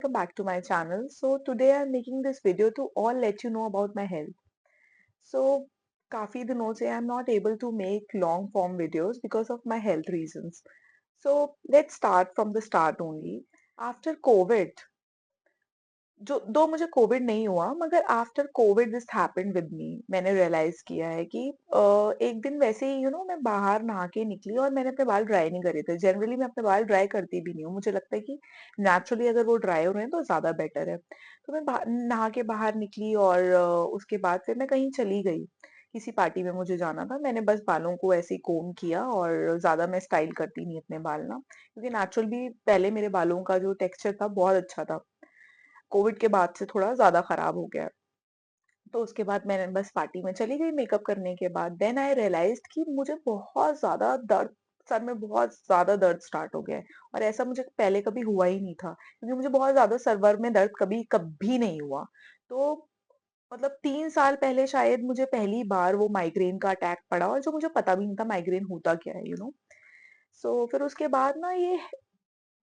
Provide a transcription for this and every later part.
welcome back to my channel. So today I'm making this video to all let you know about my health. So काफी दिनों से I'm not able to make long form videos because of my health reasons. So let's start from the start only. After COVID, जो दो मुझे Covid नहीं हुआ मगर after Covid this happened with me मैंने रियलाइज किया है कि एक दिन वैसे ही मैं बाहर नहा के निकली और मैंने अपने बाल ड्राई नहीं करे थे। जनरली मैं अपने बाल ड्राई करती भी नहीं हूँ, मुझे लगता है कि नेचुरली अगर वो ड्राई हो रहे हैं तो ज्यादा बेटर है। तो मैं नहा के बाहर निकली और उसके बाद फिर मैं कहीं चली गई, किसी पार्टी में मुझे जाना था। मैंने बस बालों को ऐसे ही कोम किया और ज्यादा मैं स्टाइल करती नहीं अपने बाल ना, क्योंकि नेचुरल भी पहले मेरे बालों का जो टेक्सचर था बहुत अच्छा था, कोविड के बाद से थोड़ा ज़्यादा खराब हो गया है। तो उसके बाद मैंने बस पार्टी में चली गई मेकअप करने के बाद। देन आई रियलाइज्ड कि मुझे बहुत ज़्यादा दर्द, सर में बहुत ज़्यादा दर्द स्टार्ट हो गया है। और ऐसा मुझे पहले कभी हुआ ही नहीं था, क्योंकि मुझे बहुत ज़्यादा सर में दर्द कभी कभी नहीं हुआ। तो मतलब 3 साल पहले शायद मुझे पहली बार वो माइग्रेन का अटैक पड़ा, और जो मुझे पता भी नहीं था माइग्रेन होता क्या है। सो फिर उसके बाद ना ये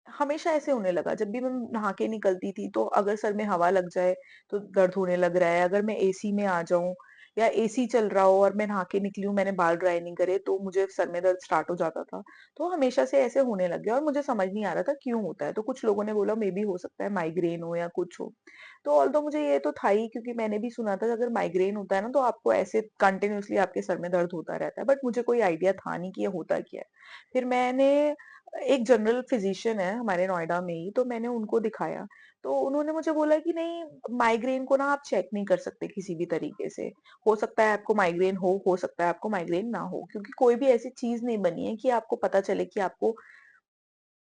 हमेशा ऐसे होने लगा। जब भी मैं नहा के निकलती थी तो अगर सर में हवा लग जाए तो दर्द होने लग रहा है, अगर मैं एसी में आ जाऊं या एसी चल रहा हो और मैं नहा के निकली हूँ, मैंने बाल ड्राई नहीं करे, तो मुझे सर में दर्द स्टार्ट हो जाता था। तो हमेशा से ऐसे होने लग गया और मुझे समझ नहीं आ रहा था क्यों होता है। तो कुछ लोगों ने बोला मे बी हो सकता है माइग्रेन हो या कुछ हो। तो ऑल्दो मुझे ये तो था ही, क्योंकि मैंने भी सुना था कि अगर माइग्रेन होता है ना तो आपको ऐसे कंटिन्यूअसली आपके सर में दर्द होता रहता है, बट मुझे कोई आइडिया था नहीं कि ये होता क्या है। फिर मैंने एक जनरल फिजिशियन है हमारे नोएडा में ही, तो मैंने उनको दिखाया। तो उन्होंने मुझे बोला कि नहीं, माइग्रेन को ना आप चेक नहीं कर सकते किसी भी तरीके से। हो सकता है आपको माइग्रेन हो सकता है आपको माइग्रेन ना हो, क्योंकि कोई भी ऐसी चीज नहीं बनी है कि आपको पता चले कि आपको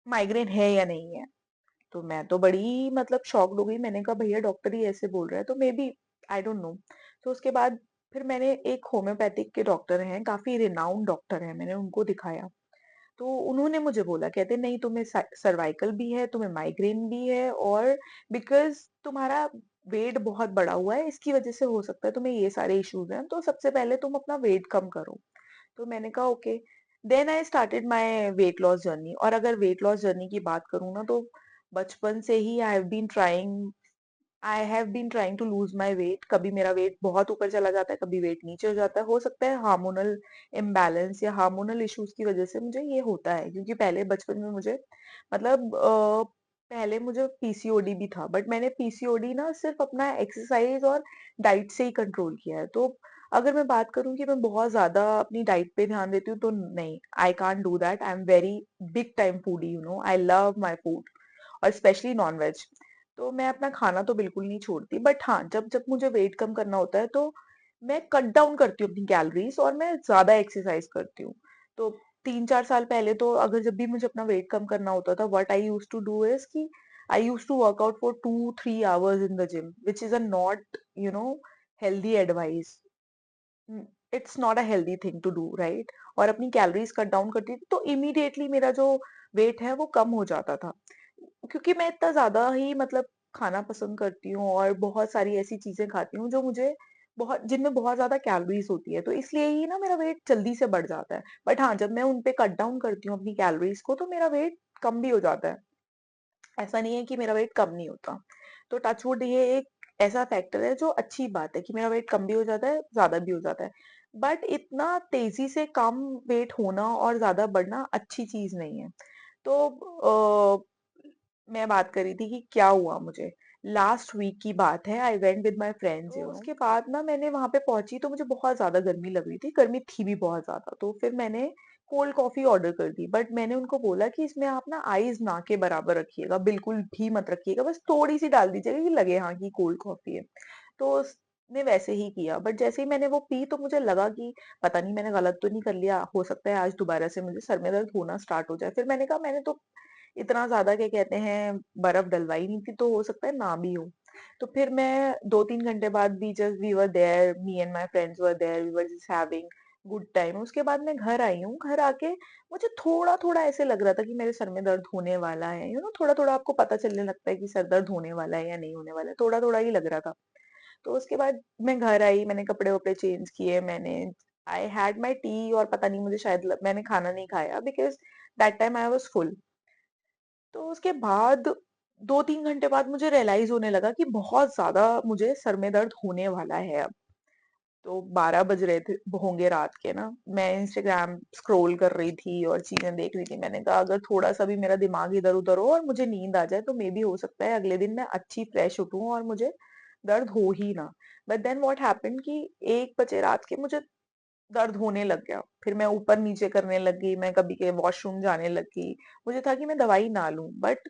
माइग्रेन है या नहीं है। तो मैं तो बड़ी मतलब शॉक्ड हो गई। मैंने कहा भैया डॉक्टर ही ऐसे बोल रहा है तो may be, I don't know. तो उसके बाद फिर मैंने एक होम्योपैथिक के डॉक्टर हैं, काफी रिनाउंड डॉक्टर हैं, मैंने उनको दिखाया। तो उन्होंने मुझे बोला, कहते नहीं तुम्हें सर्वाइकल भी है, तुम्हें माइग्रेन भी है, और बिकॉज तुम्हारा वेट बहुत बड़ा हुआ है इसकी वजह से हो सकता है तुम्हें ये सारे इश्यूज हैं, तो सबसे पहले तुम अपना वेट कम करो। तो मैंने कहा okay. Then I started my weight loss journey. और अगर वेट लॉस जर्नी की बात करूँ ना, तो बचपन से ही I have been trying to lose my weight. कभी मेरा वेट बहुत ऊपर चला जाता है, कभी वेट नीचे हो जाता है। हो सकता है हार्मोनल इम्बैलेंस या हार्मोनल इश्यूज की वजह से मुझे ये होता है, क्योंकि पहले बचपन में मुझे मतलब पहले मुझे पीसीओडी भी था, बट मैंने पीसीओडी ना सिर्फ अपना एक्सरसाइज और डाइट से ही कंट्रोल किया है। तो अगर मैं बात करूं कि मैं बहुत ज्यादा अपनी डाइट पे ध्यान देती हूँ तो नहीं, I can't do that. I am very big time foodie, I love my food, और स्पेशली नॉन वेज। तो मैं अपना खाना तो बिल्कुल नहीं छोड़ती, बट हाँ, जब जब मुझे वेट कम करना होता है तो मैं कट डाउन करती हूँ अपनी कैलोरीज और मैं ज्यादा एक्सरसाइज करती हूँ। तो 3-4 साल पहले तो अगर जब भी मुझे अपना वेट कम करना होता था, what I use to do is कि I use to work out for 2-3 hours in the gym, which is a not healthy advice. It's not a healthy thing to do, right. और अपनी calories cut down करती थी तो immediately मेरा जो wait है वो कम हो जाता था, क्योंकि मैं इतना ज्यादा ही मतलब खाना पसंद करती हूँ और बहुत सारी ऐसी चीजें खाती हूँ जो मुझे बहुत, जिनमें बहुत ज्यादा कैलोरीज होती है, तो इसलिए ही ना मेरा वेट जल्दी से बढ़ जाता है। बट हाँ, जब मैं उन पे कट डाउन करती हूँ अपनी कैलोरीज को तो मेरा वेट कम भी हो जाता है। ऐसा नहीं है कि मेरा वेट कम नहीं होता। तो टचवुड ये एक ऐसा फैक्टर है जो अच्छी बात है कि मेरा वेट कम भी हो जाता है, ज्यादा भी हो जाता है। बट इतना तेजी से कम वेट होना और ज्यादा बढ़ना अच्छी चीज नहीं है। तो मैं बात कर रही थी कि क्या हुआ मुझे। लास्ट वीक की बात है, I went with my friends. उसके बाद ना मैंने वहां पे पहुंची तो मुझे बहुत ज्यादा गर्मी लग रही थी, गर्मी थी भी बहुत ज्यादा। तो फिर मैंने कोल्ड कॉफी ऑर्डर कर दी, बट मैंने उनको बोला कि इसमें आप ना आइस ना के बराबर रखिएगा, बिल्कुल भी मत रखिएगा, बस थोड़ी सी डाल दीजिएगा कि लगे हाँ कि कोल्ड कॉफी है। तो उसने वैसे ही किया, बट जैसे ही मैंने वो पी तो मुझे लगा कि पता नहीं मैंने गलत तो नहीं कर लिया, हो सकता है आज दोबारा से मुझे सर में दर्द होना स्टार्ट हो जाए। फिर मैंने कहा मैंने तो इतना ज्यादा क्या कहते हैं बर्फ डलवाई नहीं थी, तो हो सकता है ना भी हो। तो फिर मैं 2-3 घंटे बाद भी, just we were there, me and my friends were there, we were just having good time. उसके बाद मैं घर आई हूँ, घर आके मुझे थोड़ा थोड़ा ऐसे लग रहा था कि मेरे सर में दर्द होने वाला है। थोड़ा थोड़ा आपको पता चलने लगता है कि सर दर्द होने वाला है या नहीं होने वाला है, थोड़ा थोड़ा ही लग रहा था। तो उसके बाद मैं घर आई, मैंने कपड़े वपड़े चेंज किए, मैंने आई हैड माई टी, और पता नहीं मुझे शायद मैंने खाना नहीं खाया because that time I was full. तो उसके बाद 2-3 घंटे बाद मुझे रियलाइज़ होने लगा कि बहुत ज़्यादा मुझे सर में दर्द होने वाला है अब। तो 12 बज रहे थे होंगे रात के ना, मैं इंस्टाग्राम स्क्रॉल कर रही थी और चीज़ें देख रही थी। मैंने कहा अगर थोड़ा-सा भी मेरा दिमाग इधर-उधर हो और मुझे नींद आ जाए तो मे बी हो सकता है अगले दिन मैं अच्छी फ्रेश उठूँ और मुझे दर्द हो ही ना। बट देन व्हाट हैपेंड कि 1 बजे रात के मुझे दर्द होने लग गया। फिर मैं ऊपर-नीचे करने लगी, मैं कभी के वॉशरूम जाने लगी। मुझे था कि मैं दवाई ना लूँ, बट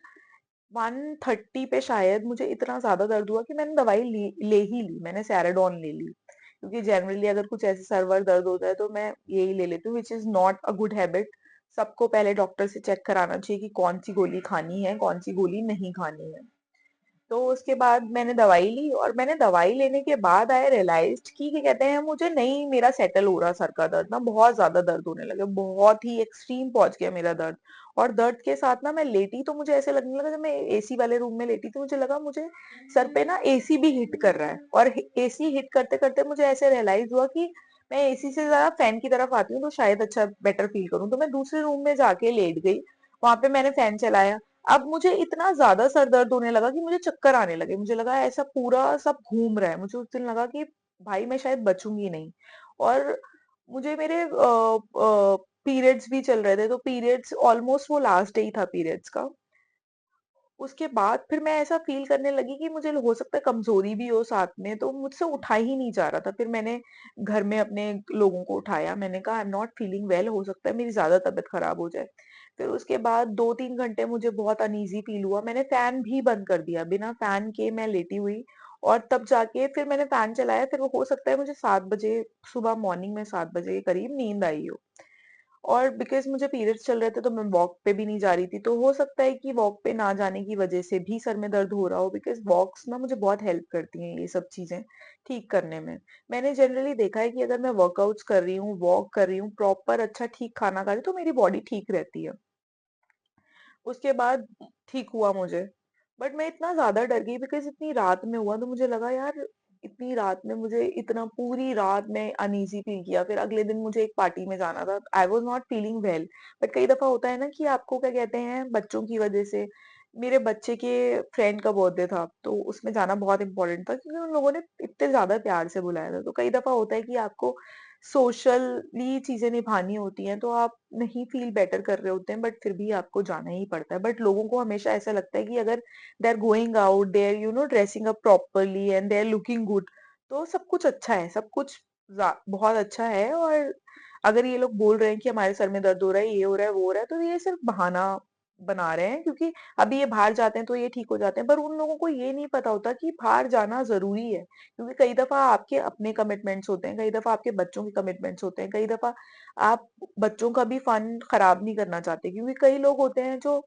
1:30 पे शायद मुझे इतना ज़्यादा दर्द हुआ कि मैंने दवाई ले ही ली, मैंने सेराडॉन ले ली। क्योंकि जनरली अगर कुछ ऐसे सर-वर दर्द होता है तो मैं यही ले लेती हूँ, which is not a good habit. सबको पहले डॉक्टर से चेक कराना चाहिए कि कौन-सी गोली खानी है, कौन-सी गोली नहीं खानी है। तो उसके बाद मैंने दवाई ली और मैंने दवाई लेने के बाद आई रियलाइज्ड कि क्या कहते हैं, मुझे नहीं मेरा सेटल हो रहा सर का दर्द ना, बहुत ज्यादा दर्द होने लगे, बहुत ही एक्सट्रीम पहुंच गया मेरा दर्द। और दर्द के साथ ना मैं लेटी तो मुझे ऐसे लगने लगा, जब मैं एसी वाले रूम में लेटी तो मुझे लगा मुझे सर पे ना एसी भी हिट कर रहा है, और एसी हिट करते करते मुझे ऐसे रियलाइज हुआ कि मैं एसी से ज्यादा फैन की तरफ आती हूँ तो शायद अच्छा बेटर फील करूँ। तो मैं दूसरे रूम में जाके लेट गई, वहां पे मैंने फैन चलाया। अब मुझे इतना ज्यादा सर दर्द होने लगा कि मुझे चक्कर आने लगे, मुझे लगा ऐसा पूरा सब घूम रहा है, मुझे उस दिन लगा कि भाई मैं शायद बचूंगी नहीं। और मुझे मेरे पीरियड्स भी चल रहे थे, तो पीरियड्स ऑलमोस्ट वो लास्ट डे ही था पीरियड्स का। उसके बाद फिर मैं ऐसा फील करने लगी कि मुझे हो सकता है कमजोरी भी हो साथ में, तो मुझसे उठा ही नहीं जा रहा था। फिर मैंने घर में अपने लोगों को उठाया, मैंने कहा आई एम नॉट फीलिंग वेल, हो सकता है मेरी ज्यादा तबीयत खराब हो जाए। फिर उसके बाद 2-3 घंटे मुझे बहुत अनईजी फील हुआ, मैंने फैन भी बंद कर दिया, बिना फैन के मैं लेटी हुई। और तब जाके फिर मैंने फैन चलाया, फिर वो हो सकता है मुझे 7 बजे, सुबह मॉर्निंग में 7 बजे के करीब नींद आई हो। और बिकॉज मुझे पीरियड्स चल रहे थे तो मैं वॉक पे भी नहीं जा रही थी, तो हो सकता है कि वॉक पे ना जाने की वजह से भी सर में दर्द हो रहा हो, बिकॉज वॉक्स ना मुझे बहुत हेल्प करती हैं ये सब चीजें ठीक करने में। मैंने जनरली देखा है कि अगर मैं वर्कआउट्स कर रही हूँ, वॉक कर रही हूँ, प्रॉपर अच्छा ठीक खाना खा रही हूँ, तो मेरी बॉडी ठीक रहती है। उसके बाद ठीक हुआ मुझे। बट मैं इतना ज्यादा डर गई बिकॉज इतनी रात में हुआ, तो मुझे लगा यार इतनी रात में मुझे इतना, पूरी रात में अनईजी फील किया। फिर अगले दिन मुझे एक पार्टी में जाना था, I was not feeling well. But कई दफा होता है ना कि आपको क्या कहते हैं, बच्चों की वजह से, मेरे बच्चे के फ्रेंड का बर्थडे था तो उसमें जाना बहुत इंपॉर्टेंट था, क्योंकि उन लोगों ने इतने ज्यादा प्यार से बुलाया था। तो कई दफा होता है कि आपको सोशली चीजें निभानी होती हैं, तो आप नहीं फील बेटर कर रहे होते हैं, बट फिर भी आपको जाना ही पड़ता है। बट लोगों को हमेशा ऐसा लगता है कि अगर they are going out, they are dressing up properly and they are looking good, तो सब कुछ अच्छा है, सब कुछ बहुत अच्छा है। और अगर ये लोग बोल रहे हैं कि हमारे सर में दर्द हो रहा है, ये हो रहा है, वो हो रहा है, तो ये सिर्फ बहाना बना रहे हैं, क्योंकि अभी ये बाहर जाते हैं तो ये ठीक हो जाते हैं। पर उन लोगों को ये नहीं पता होता कि बाहर जाना जरूरी है, क्योंकि कई दफा आपके अपने कमिटमेंट्स होते हैं, कई दफा आपके बच्चों के कमिटमेंट्स होते हैं, कई दफा आप बच्चों का भी फन खराब नहीं करना चाहते, क्योंकि कई लोग होते हैं जो,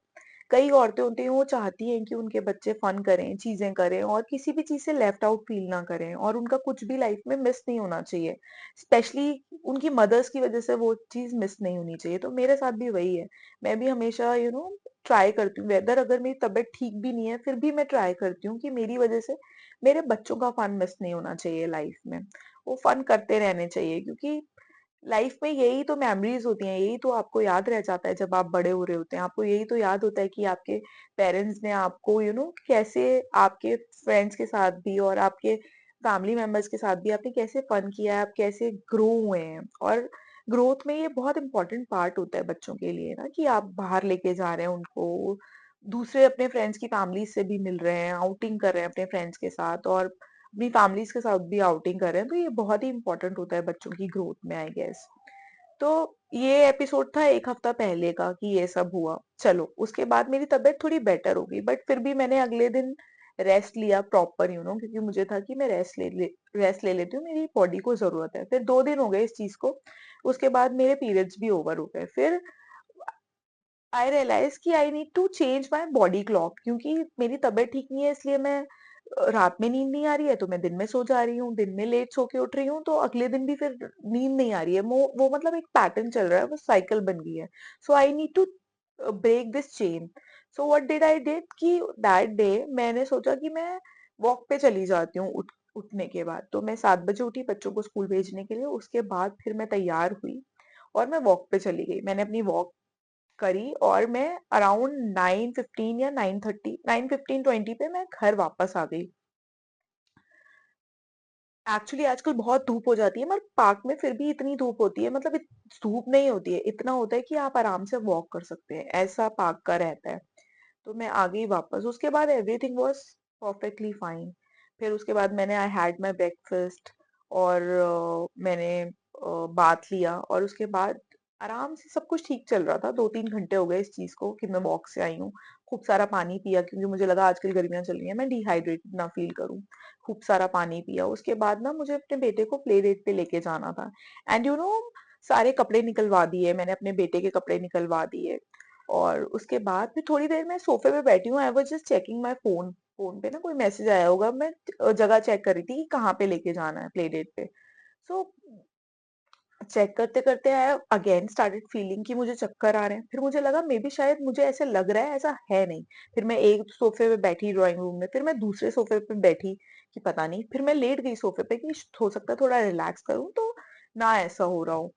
कई औरतें होती हैं वो चाहती हैं कि उनके बच्चे फन करें, चीजें करें और किसी भी चीज से लेफ्ट आउट फील ना करें, और उनका कुछ भी लाइफ में मिस नहीं होना चाहिए। स्पेशली उनकी मदर्स की वजह से वो चीज मिस नहीं होनी चाहिए। तो मेरे साथ भी वही है, मैं भी हमेशा ट्राई करती हूँ, वेदर अगर मेरी तबीयत ठीक भी नहीं है फिर भी मैं ट्राई करती हूँ कि मेरी वजह से मेरे बच्चों का फन मिस नहीं होना चाहिए लाइफ में। वो फन करते रहने चाहिए, क्योंकि लाइफ में यही तो मेमोरीज होती हैं, यही तो आपको याद रह जाता है जब आप बड़े हो रहे होते हैं। आपको यही तो याद होता है कि आपके पेरेंट्स ने आपको कैसे, आपके फ्रेंड्स के साथ भी और आपके फैमिली मेंबर्स के साथ भी आपने कैसे फन किया है, आप कैसे ग्रो हुए हैं। और ग्रोथ में ये बहुत इंपॉर्टेंट पार्ट होता है बच्चों के लिए ना, कि आप बाहर लेके जा रहे हैं उनको, दूसरे अपने फ्रेंड्स की फैमिली से भी मिल रहे हैं, आउटिंग कर रहे हैं अपने फ्रेंड्स के साथ, और अपनी फैमिलीज के साथ भी आउटिंग कर रहे हैं। तो ये बहुत ही इंपॉर्टेंट होता है बच्चों की ग्रोथ में, आई गेस। तो ये एपिसोड था 1 हफ्ता पहले का कि ये सब हुआ। चलो उसके बाद मेरी तबीयत थोड़ी बेटर हो गई, बट फिर भी मैंने अगले दिन रेस्ट लिया प्रॉपर, क्योंकि मुझे था कि मैं रेस्ट ले लेती हूँ, मेरी बॉडी को जरूरत है। फिर 2 दिन हो गए इस चीज को, उसके बाद मेरे पीरियड्स भी ओवर हो गए। फिर आई रियलाइज कि I need to change my body clock, क्योंकि मेरी तबीयत ठीक नहीं है, इसलिए मैं रात में नींद नहीं आ रही है तो मैं दिन में सो जा रही हूँ, दिन में लेट सो के उठ रही हूँ, तो अगले दिन भी फिर नींद नहीं आ रही है। वो मतलब एक पैटर्न चल रहा है, वो साइकिल बन गई है। So I need to break this chain. So what did I did कि दैट डे मैंने सोचा कि मैं वॉक पे चली जाती हूँ, उठने के बाद। तो मैं 7 बजे उठी बच्चों को स्कूल भेजने के लिए, उसके बाद फिर मैं तैयार हुई और मैं वॉक पे चली गई। मैंने अपनी वॉक करी और मैं अराउंड 9:15 या 9:30, 9:15-20 पे मैं घर वापस आ गई। एक्चुअली आजकल बहुत धूप हो जाती है, मगर पार्क में फिर भी इतनी धूप होती है, मतलब धूप नहीं होती है, इतना होता है कि आप आराम से वॉक कर सकते हैं, ऐसा पार्क का रहता है। तो मैं आ गई वापस, उसके बाद एवरीथिंग वाज परफेक्टली फाइन। फिर उसके बाद मैंने आई हैड माय ब्रेकफास्ट और मैंने बाथ लिया और उसके बाद आराम से सब कुछ ठीक चल रहा था। 2-3 घंटे हो गए इस चीज को कि मैं वॉक से आई हूँ। खूब सारा पानी पिया क्योंकि मुझे लगा आजकल गर्मियां चल रही हैं, मैं डिहाइड्रेटेड ना फील करूं। खूब सारा पानी पिया, उसके बाद ना मुझे अपने बेटे को प्ले डेट पे लेके जाना था। एंड यू नो, सारे कपड़े निकलवा दिए मैंने, अपने बेटे के कपड़े निकलवा दिए। और उसके बाद फिर थोड़ी देर मैं सोफे पे बैठी हूँ, आई was just checking my phone. Phone पे ना कोई मैसेज आया होगा, मैं जगह चेक कर रही थी कि कहाँ पे लेके जाना है प्ले डेट पे। सो चेक करते करते आई अगेन स्टार्टेड फीलिंग कि मुझे चक्कर आ रहे हैं। फिर मुझे लगा मे बी शायद मुझे ऐसे लग रहा है, ऐसा है नहीं। फिर मैं एक सोफे पे बैठी ड्राइंग रूम में, फिर मैं दूसरे सोफे पे बैठी कि पता नहीं, फिर मैं लेट गई सोफे पे कि हो सकता है थोड़ा रिलैक्स करूं तो ना ऐसा हो रहा हो।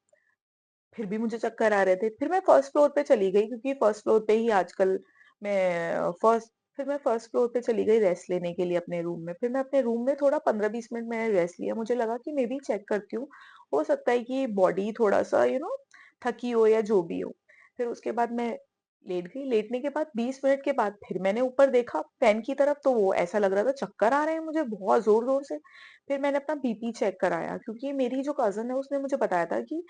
फिर भी मुझे चक्कर आ रहे थे। फिर मैं फर्स्ट फ्लोर पे चली गई क्योंकि फर्स्ट फ्लोर पे ही आजकल मैं फर्स्ट फिर मैं फर्स्ट फ्लोर पे चली गई रेस्ट लेने के लिए अपने रूम में। फिर मैं अपने रूम में थोड़ा 15-20 मिनट मैंने रेस्ट लिया। मुझे लगा कि मे बी चेक करती हूँ, हो सकता है कि बॉडी थोड़ा सा थकी हो या जो भी हो। फिर उसके बाद मैं लेट गई। लेटने के बाद 20 मिनट के बाद फिर मैंने ऊपर देखा फैन की तरफ, तो वो ऐसा लग रहा था चक्कर आ रहे हैं मुझे बहुत जोर जोर से। फिर मैंने अपना बीपी चेक कराया क्योंकि मेरी जो कजन है उसने मुझे बताया था कि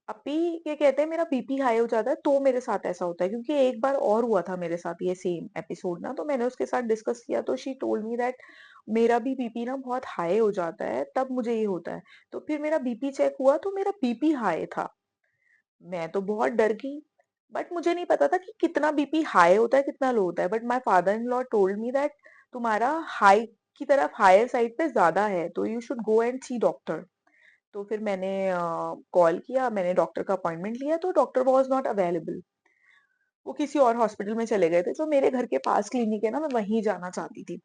अपी ये कहते हैं मेरा बीपी हाई हो जाता है तो मेरे साथ ऐसा होता है, क्योंकि एक बार और हुआ था मेरे साथ ये सेम एपिसोड ना, तो मैंने उसके साथ डिस्कस किया तो शी टोल्ड मी दैट मेरा भी बीपी ना बहुत हाई हो जाता है तब मुझे ये होता है। तो फिर मेरा बीपी चेक हुआ तो मेरा बीपी हाई था। मैं तो बहुत डर गई, बट मुझे नहीं पता था कि कितना बीपी हाई होता है कितना लो होता है। But my father in law told me that तुम्हारा हाई की तरफ हायर साइड पे ज्यादा है तो you should go and see doctor. तो फिर मैंने कॉल किया, मैंने डॉक्टर का अपॉइंटमेंट लिया तो डॉक्टर वाज नॉट अवेलेबल। वो किसी और हॉस्पिटल में चले गए थे, जो मेरे घर के पास क्लिनिक है ना, मैं वहीं जाना चाहती थी।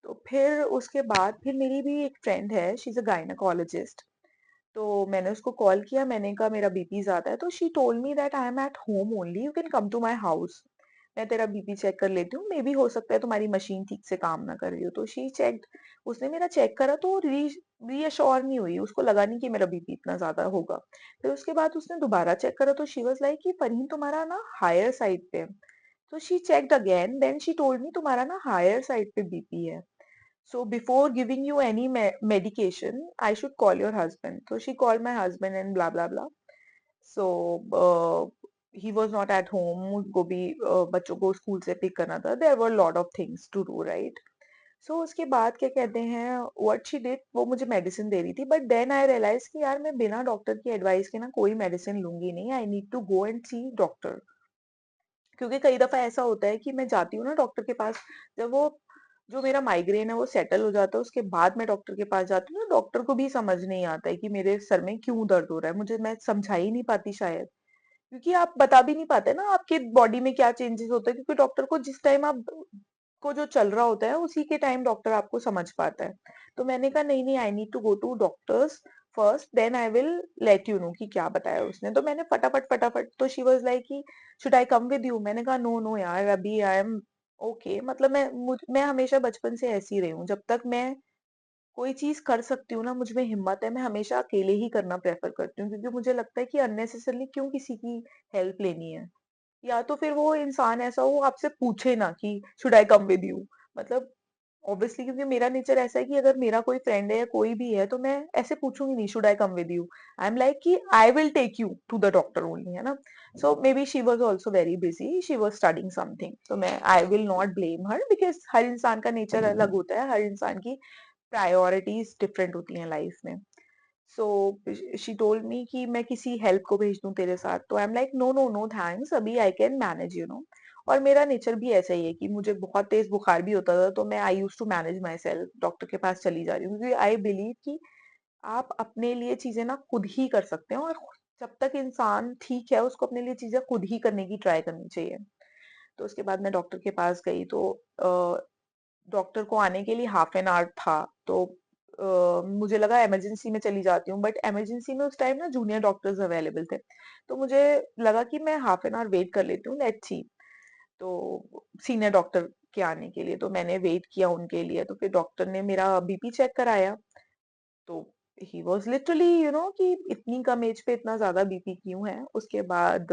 तो फिर उसके बाद फिर मेरी भी एक फ्रेंड है, शी इज अ गायनेकोलॉजिस्ट। तो मैंने उसको कॉल किया, मैंने कहा मेरा बीपी ज्यादा है, तो she told me that I am at home only, you can come to my house. मैं तेरा बीपी चेक कर लेती हूँ, मे बी हो सकता है तुम्हारी मशीन ठीक से काम ना कर रही हो। तो शी चेक उसने मेरा चेक करा तो रीअश्योर नहीं हुई, उसको लगा नहीं कि मेरा बीपी इतना ज्यादा होगा। फिर उसके बाद उसने दोबारा चेक करा तो शी वाज लाइक कि फरहीन तुम्हारा ना हायर साइड पे है। तो she checked again, then she told me तुम्हारा ना हायर साइड पे बीपी है। So before giving you any medication, I should call your husband. So she called my husband and blah blah blah. So he was not at home. उसको भी बच्चों को school से pick करना था. There were a lot of things to do, right? So उसके बाद क्या कहते हैं, what she did, वो मुझे मेडिसिन दे रही थी, but then I realized कि यार मैं बिना डॉक्टर की एडवाइस के ना कोई मेडिसिन लूंगी नहीं. I need to go and see doctor. क्योंकि कई दफा ऐसा होता है कि मैं जाती हूँ ना डॉक्टर के पास, जब वो जो मेरा माइग्रेन है वो सेटल हो जाता है उसके बाद मैं डॉक्टर के पास जाती हूँ, तो डॉक्टर को भी समझ नहीं आता है कि मेरे सर में क्यों दर्द हो रहा है, मुझे मैं समझा ही नहीं पाती शायद। क्योंकि आप बता भी नहीं पाते ना आपके बॉडी में क्या चेंजेस होते हैं, क्योंकि डॉक्टर को जिस टाइम आप को जो चल रहा होता है उसी के टाइम डॉक्टर आपको समझ पाता है। तो मैंने कहा नहीं नहीं, I need to go to doctors first, then I will let you know कि क्या बताया उसने। तो मैंने फटाफट फटाफट, तो शी वाज लाइक कि should I come with you. मैंने कहा नो नो यार, अभी आई एम ओके। मतलब मैं हमेशा बचपन से ऐसी रही हूँ, जब तक मैं कोई चीज कर सकती हूँ ना, मुझ में हिम्मत है, मैं हमेशा अकेले ही करना प्रेफर करती हूँ, क्योंकि मुझे लगता है कि अननेसेसरली क्यों किसी की हेल्प लेनी है। या तो फिर वो इंसान ऐसा हो आपसे पूछे ना कि should I come with you. मतलब ऑब्वियसली क्योंकि मेरा नेचर ऐसा है कि अगर मेरा कोई फ्रेंड है या कोई भी है तो मैं ऐसे पूछूंगी नहीं should I come with you. I am like कि I will take you to the doctor only, है ना। So maybe she was also very busy, she was studying something, तो मैं I will not blame her, because हर इंसान का nature अलग होता है, हर इंसान की प्रायोरिटीज डिफरेंट होती हैं लाइफ में। सो शी टोल्ड मी कि मैं किसी हेल्प को भेज दूं तेरे साथ, तो I am like no no no thanks, अभी आई कैन मैनेज और मेरा नेचर भी ऐसा ही है कि मुझे बहुत तेज बुखार भी होता था तो मैं I use to manage myself, doctor के पास चली जा रही हूँ, क्योंकि आई बिलीव कि आप अपने लिए चीजें ना खुद ही कर सकते हैं, और जब तक इंसान ठीक है उसको अपने लिए चीजें खुद ही करने की ट्राई करनी चाहिए। तो उसके बाद मैं डॉक्टर के पास गई तो डॉक्टर को आने के लिए हाफ एन आवर था। तो मुझे लगा इमरजेंसी में चली जाती हूँ, बट इमरजेंसी में उस टाइम ना जूनियर डॉक्टर्स अवेलेबल थे। तो मुझे लगा कि मैं हाफ एन आवर वेट कर लेती हूँ, लेट्स सी। तो सीनियर डॉक्टर के आने के लिए तो मैंने वेट किया उनके लिए। तो फिर डॉक्टर ने मेरा बीपी चेक कराया। तो ही वाज लिटरली कि इतनी कम एज पे इतना ज्यादा बीपी क्यों है। उसके बाद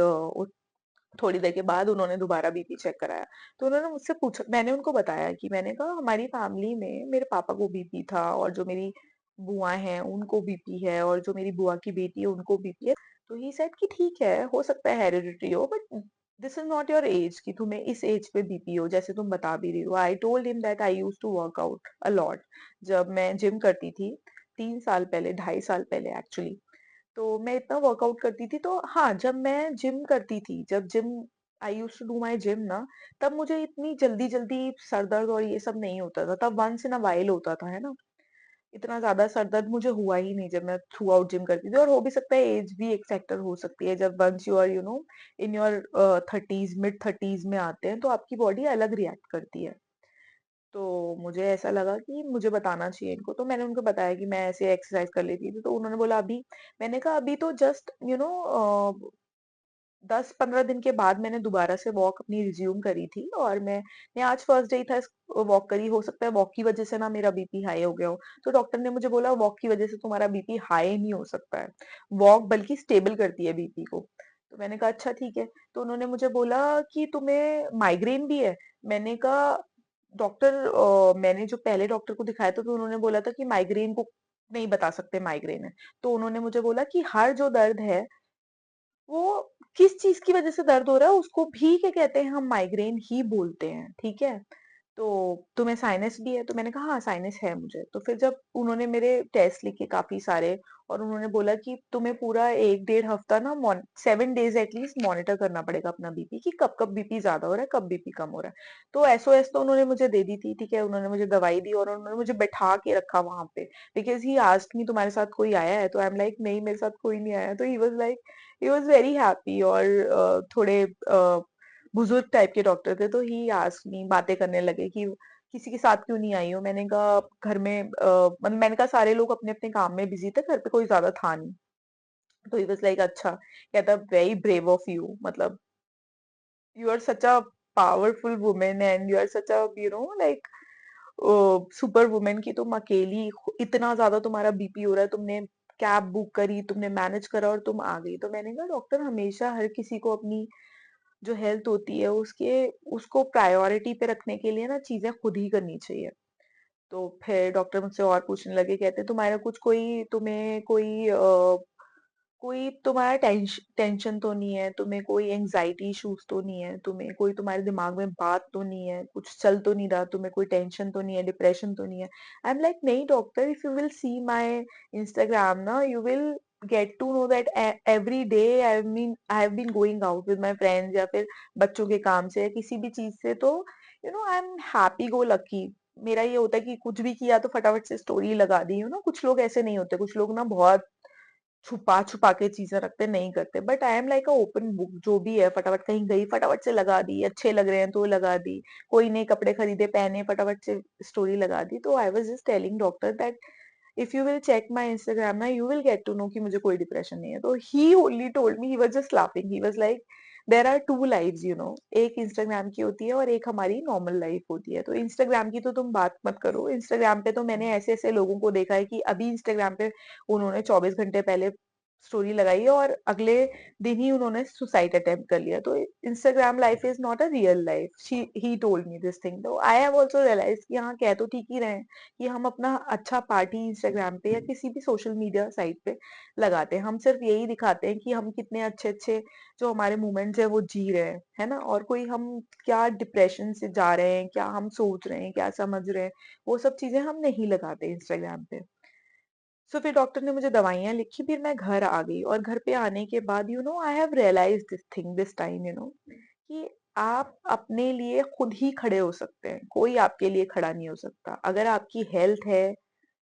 थोड़ी देर के बाद उन्होंने दोबारा बीपी चेक कराया। तो उन्होंने मुझसे पूछा, मैंने उनको बताया कि मैंने कहा हमारी फैमिली में मेरे पापा को बीपी था, और जो मेरी बुआ हैं उनको बीपी है, और जो मेरी बुआ की बेटी है उनको बीपी है। तो ही सेड कि ठीक है, हो सकता है हेरिडिटरी हो, but this is not your age कि तुम्हें इस एज पे बीपी हो जैसे तुम बता भी रही हो। I told him that I use to work out a lot. जब मैं जिम करती थी 3 साल पहले, 2.5 साल पहले एक्चुअली, तो मैं इतना वर्कआउट करती थी। तो हाँ, जब मैं जिम करती थी, जब gym I used to do my gym ना, तब मुझे इतनी जल्दी जल्दी सर दर्द और ये सब नहीं होता था। तब वंस इन अ वाइल होता था, है ना। इतना ज्यादा सर दर्द मुझे हुआ ही नहीं जब मैं थ्रू आउट जिम करती थी। और हो भी सकता है एज भी एक फैक्टर हो सकती है। जब once you are in your 30s, mid 30s में आते हैं, तो आपकी बॉडी अलग रिएक्ट करती है। तो मुझे ऐसा लगा कि मुझे बताना चाहिए इनको। तो मैंने उनको बताया कि मैं ऐसे एक्सरसाइज कर लेती थी। तो उन्होंने बोला अभी। मैंने कहा अभी तो जस्ट 10-15 दिन के बाद मैंने दोबारा से वॉक अपनी रिज्यूम करी थी, और मैं आज फर्स्ट डे था वॉक करी। हो सकता है वॉक की वजह से ना मेरा बीपी हाई हो गया हो। तो डॉक्टर ने मुझे बोला वॉक की वजह से तुम्हारा बीपी हाई नहीं हो सकता है, वॉक बल्कि स्टेबल करती है बीपी को। तो मैंने कहा अच्छा ठीक है। तो उन्होंने मुझे बोला कि तुम्हें माइग्रेन भी है। मैंने कहा डॉक्टर, मैंने जो पहले डॉक्टर को दिखाया था तो उन्होंने बोला था कि माइग्रेन को नहीं बता सकते माइग्रेन है। तो उन्होंने मुझे बोला कि हर जो दर्द है वो किस चीज की वजह से दर्द हो रहा है उसको भी क्या कहते हैं, हम माइग्रेन ही बोलते हैं, ठीक है। तो तुम्हें साइनस भी है? तो मैंने कहा हाँ साइनस है मुझे। तो फिर जब उन्होंने मेरे टेस्ट लिखे काफी सारे, और उन्होंने बोला कि तुम्हें पूरा 1-1.5 हफ्ता ना 7 डेज एटलीस्ट मॉनिटर करना पड़ेगा अपना बीपी, कि कब कब बीपी ज्यादा हो रहा है, कब बीपी कम हो रहा है। तो एसओएस तो उन्होंने मुझे दे दी थी, ठीक है। उन्होंने मुझे दवाई दी और उन्होंने मुझे बैठा के रखा वहां पे। बिकॉज ही आस्क्ड मी तुम्हारे साथ कोई आया है? तो आई एम लाइक नहीं, मेरे साथ कोई नहीं आया। तो ही वाज वेरी हैप्पी। और थोड़े बुजुर्ग टाइप के डॉक्टर थे। तो ही आस्क्ड मी, बातें करने लगे कि किसी के साथ क्यों नहीं आई हो। मैंने कहा घर में मतलब मैंने कहा सारे लोग अपने अपने काम में बिजी थे, घर पे कोई ज्यादा था नहीं। तो ही वाज लाइक अच्छा, कहता वेरी ब्रेव ऑफ यू, मतलब you are such a powerful women and you are such a like super women, की तुम अकेली इतना ज्यादा तुम्हारा बीपी हो रहा है, तुमने कैब बुक करी, तुमने मैनेज करा और तुम आ गई। तो मैंने कहा डॉक्टर, हमेशा हर किसी को अपनी जो हेल्थ होती है उसके उसको प्रायोरिटी पे रखने के लिए ना चीजें खुद ही करनी चाहिए। तो फिर डॉक्टर मुझसे और पूछने लगे, कहते तुम्हारा कुछ कोई तुम्हें कोई तुम्हारा टेंशन तो नहीं है, तुम्हें कोई एंजाइटी इश्यूज तो नहीं है, तुम्हें कोई तुम्हारे दिमाग में बात तो नहीं है, कुछ चल तो नहीं रहा, तुम्हें कोई टेंशन तो नहीं है, डिप्रेशन तो नहीं है। आई एम लाइक नहीं doctor, if you will see my Instagram ना, you will get to know that every day I have been going out with my friends, या फिर बच्चों के काम से या किसी भी चीज से। तो I am happy go lucky. मेरा ये होता है कि कुछ भी किया तो फटाफट से स्टोरी लगा दी। कुछ लोग ऐसे नहीं होते, कुछ लोग ना बहुत छुपा छुपा के चीजें रखते, नहीं करते। But I am like a open book, जो भी है फटाफट कहीं गई फटाफट से लगा दी, अच्छे लग रहे हैं तो लगा दी, कोई नए कपड़े खरीदे पहने फटाफट से स्टोरी लगा दी। तो I was just telling doctor that if you will check my Instagram ना, you will get to know कि मुझे कोई डिप्रेशन नहीं है। तो he only told me, he was just laughing, he was like there are two lives, एक Instagram की होती है और एक हमारी नॉर्मल लाइफ होती है। तो इंस्टाग्राम की तो तुम बात मत करो। इंस्टाग्राम पे तो मैंने ऐसे ऐसे लोगों को देखा है कि अभी इंस्टाग्राम पे उन्होंने 24 घंटे पहले स्टोरी लगाई है और अगले दिन ही उन्होंने सुसाइड अटेम्प्ट कर लिया। तो Instagram life is not a real life, she he told me this thing. तो आई हैव आल्सो रियलाइज कि हाँ, कह तो ठीक ही रहे हैं कि हम अपना अच्छा पार्टी इंस्टाग्राम पे या किसी भी सोशल मीडिया साइट पे लगाते हैं। हम सिर्फ यही दिखाते हैं कि हम कितने अच्छे अच्छे जो हमारे मोमेंट्स है वो जी रहे हैं, है ना। और कोई हम क्या डिप्रेशन से जा रहे हैं, क्या हम सोच रहे हैं, क्या समझ रहे हैं, वो सब चीजें हम नहीं लगाते इंस्टाग्राम पे। सो फिर डॉक्टर ने मुझे दवाइयाँ लिखी, फिर मैं घर आ गई। और घर पे आने के बाद I have realise this thing this time, कि आप अपने लिए खुद ही खड़े हो सकते हैं, कोई आपके लिए खड़ा नहीं हो सकता। अगर आपकी हेल्थ है,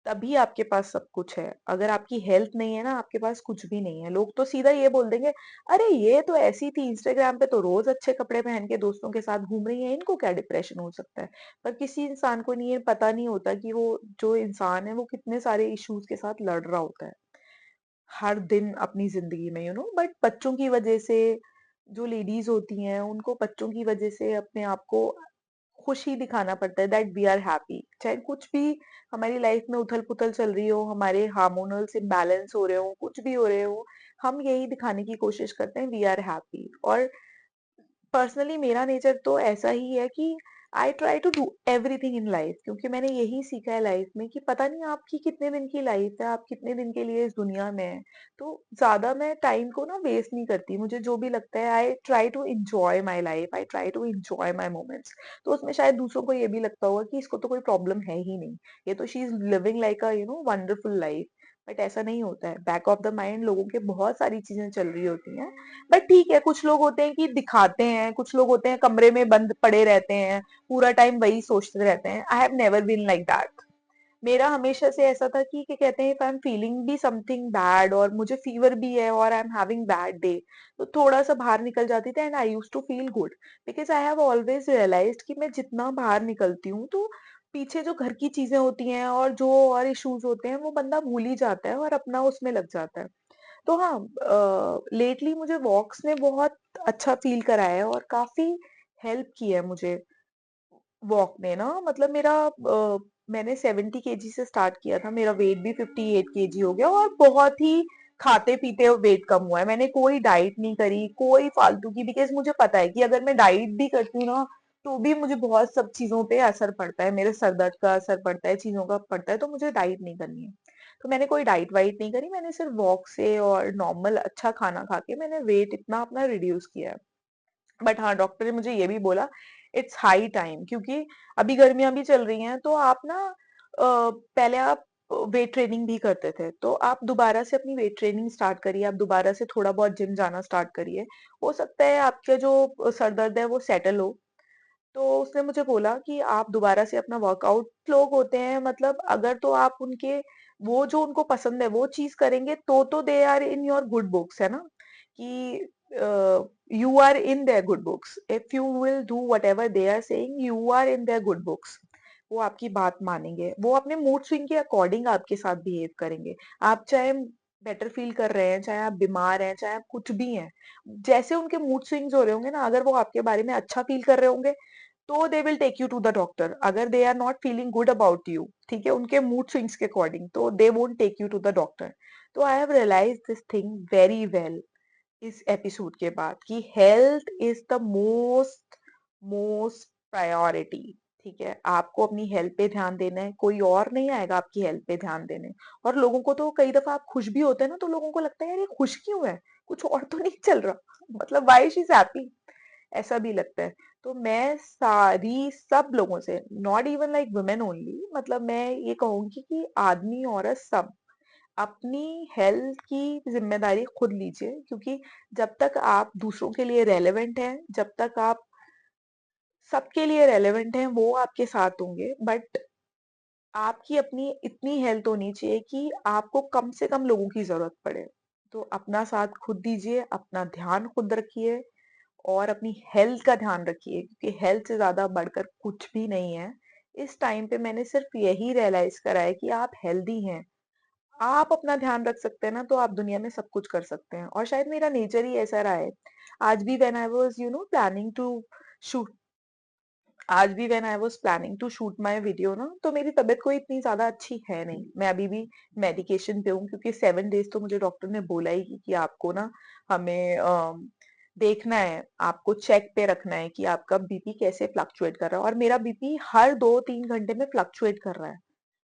तभी आपके पास सब कुछ है। अगर आपकी हेल्थ नहीं है ना, आपके पास कुछ भी नहीं है। लोग तो सीधा ये बोल देंगे, अरे ये तो ऐसी थी, इंस्टाग्राम पे तो रोज अच्छे कपड़े पहन के दोस्तों के साथ घूम रही है, इनको क्या डिप्रेशन हो सकता है। पर किसी इंसान को नहीं, ये पता नहीं होता कि वो जो इंसान है वो कितने सारे इश्यूज के साथ लड़ रहा होता है हर दिन अपनी जिंदगी में, बट बच्चों की वजह से, जो लेडीज होती हैं उनको बच्चों की वजह से अपने आप को खुशी दिखाना पड़ता है, दैट वी आर हैप्पी। चाहे कुछ भी हमारी लाइफ में उथल पुथल चल रही हो, हमारे हार्मोनल्स इम्बैलेंस हो रहे हो, कुछ भी हो रहे हो, हम यही दिखाने की कोशिश करते हैं वी आर हैप्पी। और पर्सनली मेरा नेचर तो ऐसा ही है कि I try to do everything in life, क्योंकि मैंने यही सीखा है लाइफ में कि पता नहीं आपकी कितने दिन की लाइफ है, आप कितने दिन के लिए इस दुनिया में है। तो ज्यादा मैं टाइम को ना वेस्ट नहीं करती। मुझे जो भी लगता है, I try to enjoy my life, I try to enjoy my moments. तो उसमें शायद दूसरों को ये भी लगता होगा कि इसको तो कोई प्रॉब्लम है ही नहीं, ये तो she is living like a wonderful life. But ऐसा नहीं होता है, बैक ऑफ द माइंड लोगों के बहुत सारी चीजें चल रही होती हैं। बट ठीक है, कुछ लोग होते हैं कि दिखाते हैं, कुछ लोग होते हैं कमरे में बंद पड़े रहते हैं, पूरा टाइम वही सोचते रहते हैं। I have never been like that. मेरा हमेशा से ऐसा था कि क्या कहते हैं, इफ आई एम फीलिंग भी समथिंग बैड और मुझे फीवर भी है और I am having bad day, तो थोड़ा सा बाहर निकल जाती थी and I use to feel good. Because I have always realized कि मैं जितना बाहर निकलती हूँ तो पीछे जो घर की चीजें होती हैं और जो और इश्यूज होते हैं वो बंदा भूल ही जाता है और अपना उसमें लग जाता है। तो हाँ, लेटली मुझे वॉक्स ने बहुत अच्छा फील कराया है और काफी हेल्प की है मुझे वॉक ने ना। मतलब मैंने 70 kg से स्टार्ट किया था, मेरा वेट भी 58 kg हो गया और बहुत ही खाते पीते वेट कम हुआ है। मैंने कोई डाइट नहीं करी, कोई फालतू की, बिकॉज मुझे पता है कि अगर मैं डाइट भी करती हूँ ना तो भी मुझे बहुत सब चीजों पे असर पड़ता है, मेरे सर दर्द का असर पड़ता है, चीजों का पड़ता है, तो मुझे डाइट नहीं करनी है। तो मैंने कोई डाइट वाइट नहीं करी, मैंने सिर्फ वॉक से और नॉर्मल अच्छा खाना खा के मैंने वेट इतना अपना रिड्यूस किया है। बट हाँ, डॉक्टर ने मुझे ये भी बोला इट्स हाई टाइम, क्योंकि अभी गर्मियां भी चल रही हैं, तो आप ना पहले आप वेट ट्रेनिंग भी करते थे, तो आप दोबारा से अपनी वेट ट्रेनिंग स्टार्ट करिए, आप दोबारा से थोड़ा बहुत जिम जाना स्टार्ट करिए। हो सकता है आपके जो सर दर्द है वो सेटल हो। तो उसने मुझे बोला कि आप दोबारा से अपना वर्कआउट, लोग होते हैं मतलब अगर तो आप उनके वो जो उनको पसंद है वो चीज करेंगे तो they are in your good books, है ना, कि you are in their good books. If you will do whatever they are saying, you are in their good books. वो आपकी बात मानेंगे, वो अपने मूड स्विंग के अकॉर्डिंग आपके साथ बिहेव करेंगे। आप चाहे बेटर फील कर रहे हैं, चाहे आप बीमार हैं, चाहे आप कुछ भी हैं, जैसे उनके मूड स्विंग्स हो रहे होंगे ना, अगर वो आपके बारे में अच्छा फील कर रहे होंगे तो they will take you to the doctor. अगर they are not feeling good about you, ठीक है, उनके मूड स्विंग्स के अकॉर्डिंग, तो they won't take you to the doctor. तो I have realise this thing very well इस episode के बाद कि health is the most most priority. ठीक है, आपको अपनी हेल्थ पे ध्यान देना है, कोई और नहीं आएगा आपकी हेल्थ पे ध्यान देने। और लोगों को तो कई दफा आप खुश भी होते हैं ना, तो लोगों को लगता है यार ये खुश क्यों है, कुछ और तो नहीं चल रहा, मतलब वाई शी इज हैप्पी, ऐसा भी लगता है। तो मैं सारी सब लोगों से, not even like women only, मतलब मैं ये कहूंगी कि आदमी औरत सब अपनी हेल्थ की जिम्मेदारी खुद लीजिए, क्योंकि जब तक आप दूसरों के लिए रेलेवेंट हैं, जब तक आप सबके लिए रेलेवेंट हैं, वो आपके साथ होंगे। बट आपकी अपनी इतनी हेल्थ होनी चाहिए कि आपको कम से कम लोगों की जरूरत पड़े। तो अपना साथ खुद दीजिए, अपना ध्यान खुद रखिए और अपनी हेल्थ का ध्यान रखिए, क्योंकि हेल्थ से ज्यादा बढ़कर कुछ भी नहीं है। इस टाइम पे मैंने सिर्फ यही रियलाइज करा है कि आप हेल्दी हैं, आप अपना ध्यान रख सकते हैं ना, तो आप दुनिया में सब कुछ कर सकते हैं। और शायद मेरा नेचर ही ऐसा रहा है। आज भी when I was planning to shoot आज भी when I was planning to shoot my video ना, तो मेरी तबीयत कोई इतनी ज्यादा अच्छी है नहीं, मैं अभी भी मेडिकेशन पे हूँ, क्योंकि 7 डेज तो मुझे डॉक्टर ने बोला ही कि आपको ना हमें देखना है, आपको चेक पे रखना है कि आपका बीपी कैसे फ्लक्चुएट कर रहा है। और मेरा बीपी हर 2-3 घंटे में फ्लक्चुएट कर रहा है,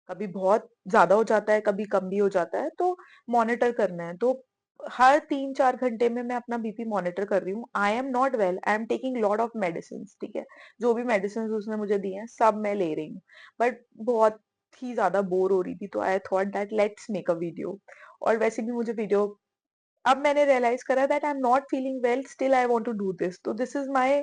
कभी बहुत ज्यादा हो जाता है, कभी कम भी हो जाता है, तो मॉनिटर करना है। तो हर 3-4 घंटे में मैं अपना बीपी मॉनिटर कर रही हूँ। आई am not well, I am taking lot of medicine, ठीक है, जो भी मेडिसिन उसने मुझे दी हैं सब मैं ले रही हूँ। बट बहुत ही ज्यादा बोर हो रही थी, तो I thought that let's make a video. और वैसे भी मुझे वीडियो, अब मैंने रियलाइज करा that I am not feeling well, still I want to do this, तो this is my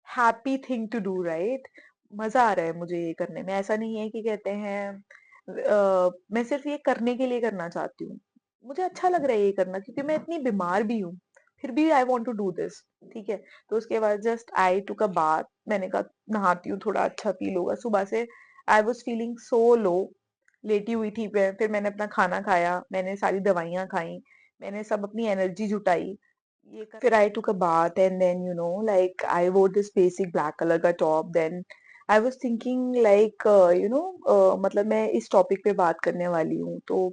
happy thing to do, right. मजा आ रहा है मुझे ये करने में। ऐसा नहीं है कि कहते हैं मैं सिर्फ ये करने के लिए करना चाहती हूँ। मुझे अच्छा लग रहा है ये करना क्योंकि मैं इतनी बीमार भी हूँ, फिर भी I want to do this. ठीक है, तो उसके बाद just I took a bath. मैंने कहा नहाती हूँ, थोड़ा अच्छा फील होगा। सुबह से आई वाज फीलिंग सो लो, लेटी हुई थी मैं। फिर मैंने अपना खाना खाया, मैंने सारी दवाइयाँ खाई, मैंने सब अपनी एनर्जी जुटाई। फिर I took a bath and then like I wore this basic black colour का top. Then I was thinking like मतलब मैं इस टॉपिक पे बात करने वाली हूँ, तो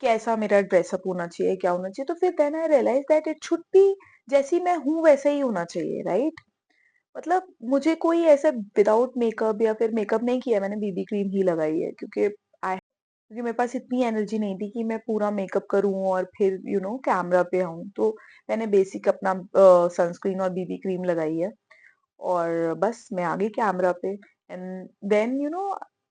कैसा मेरा ड्रेसअप होना चाहिए, क्या होना चाहिए। तो फिर then I realize that it should be जैसी मैं हूँ वैसा ही होना चाहिए, राइट? मतलब मुझे कोई ऐसा विदाउट मेकअप या फिर मेकअप नहीं किया, मैंने बीबी क्रीम ही लगाई है क्योंकि मेरे पास इतनी एनर्जी नहीं थी कि मैं पूरा मेकअप करूं और फिर कैमरा पे आऊं। तो मैंने बेसिक अपना सनस्क्रीन और बीबी क्रीम लगाई है और बस मैं आ गई कैमरा पे। एंड देन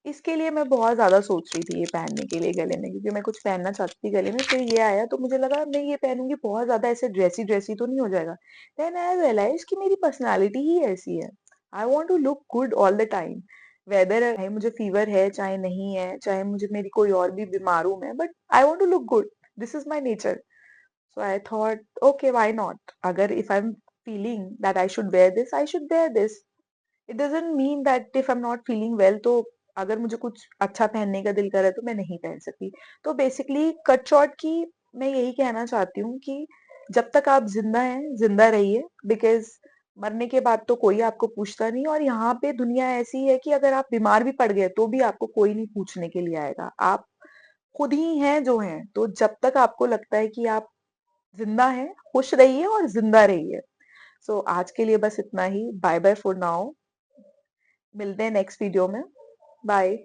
इसके लिए मैं बहुत ज्यादा सोच रही थी ये पहनने के लिए गले में, क्योंकि मैं कुछ पहनना चाहती थी गले में। फिर ये आया तो मुझे लगा मैं ये पहनूंगी, बहुत ज्यादा ऐसे ड्रेसी ड्रेसी तो नहीं हो जाएगा। देन आई रियलाइज कि मेरी पर्सनालिटी ही ऐसी है, I want to look good all the time. Whether चाहे मुझे फीवर है चाहे नहीं है, चाहे मुझे मेरी कोई और भी बीमार हूं मैं, but I want to look good. This is my nature. So I thought, okay, why not? अगर if I'm feeling that I should wear this, I should wear this. It doesn't mean that if I'm not feeling well, तो अगर मुझे कुछ अच्छा पहनने का दिल कर रहा है तो मैं नहीं पहन सकती। तो बेसिकली कट शॉर्ट की मैं यही कहना चाहती हूँ कि जब तक आप जिंदा हैं, जिंदा रहिए। बिकॉज मरने के बाद तो कोई आपको पूछता नहीं, और यहाँ पे दुनिया ऐसी है कि अगर आप बीमार भी पड़ गए तो भी आपको कोई नहीं पूछने के लिए आएगा। आप खुद ही हैं जो हैं। तो जब तक आपको लगता है कि आप जिंदा है, खुश रहिए और जिंदा रहिए। सो आज के लिए बस इतना ही। Bye bye for now. मिलते हैं नेक्स्ट वीडियो में। बाय।